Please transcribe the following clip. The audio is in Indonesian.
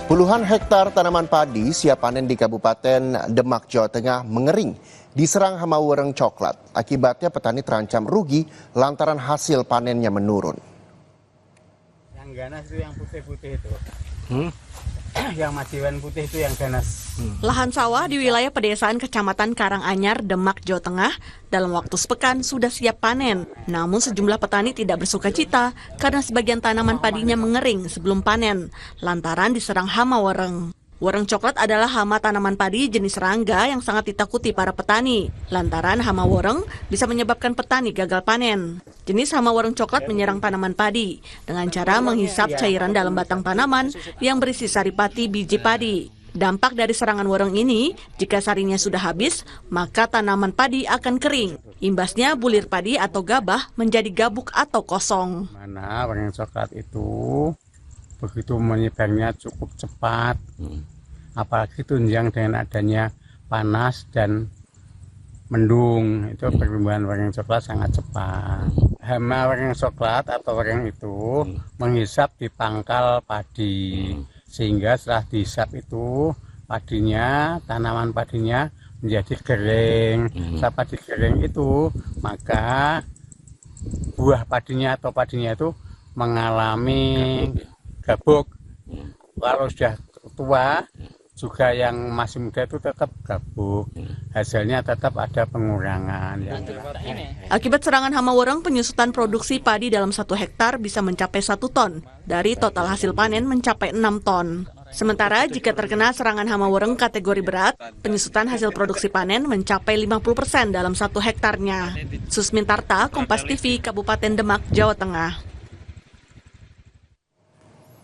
Puluhan hektar tanaman padi siap panen di Kabupaten Demak, Jawa Tengah mengering diserang hama wereng coklat. Akibatnya petani terancam rugi lantaran hasil panennya menurun. Yang ganas itu yang putih-putih itu. Yang majiwan putih itu yang ganas. Lahan sawah di wilayah pedesaan Kecamatan Karanganyar, Demak, Jawa Tengah dalam waktu sepekan sudah siap panen. Namun sejumlah petani tidak bersuka cita karena sebagian tanaman padinya mengering sebelum panen lantaran diserang hama wereng. Wereng coklat adalah hama tanaman padi jenis serangga yang sangat ditakuti para petani. Lantaran hama wereng bisa menyebabkan petani gagal panen. Jenis hama wereng coklat menyerang tanaman padi dengan cara menghisap cairan dalam batang tanaman yang berisi saripati biji padi. Dampak dari serangan wereng ini, jika sarinya sudah habis, maka tanaman padi akan kering. Imbasnya bulir padi atau gabah menjadi gabuk atau kosong. Mana wereng coklat itu begitu menyebarnya cukup cepat, apalagi tunjang dengan adanya panas dan mendung, itu pertumbuhan wereng coklat sangat cepat. Hama wereng coklat atau wereng itu menghisap di pangkal padi, sehingga setelah dihisap itu padinya, tanaman padinya menjadi kering. Setelah padi kering itu, maka buah padinya atau padinya itu mengalami gabuk. Kalau sudah tua juga yang masih muda itu tetap gabuk. Hasilnya tetap ada pengurangan. Akibat serangan hama wereng, penyusutan produksi padi dalam 1 hektar bisa mencapai 1 ton. Dari total hasil panen mencapai 6 ton. Sementara jika terkena serangan hama wereng kategori berat, penyusutan hasil produksi panen mencapai 50% dalam 1 hektarnya. Susmintarta, Kompas TV, Kabupaten Demak, Jawa Tengah.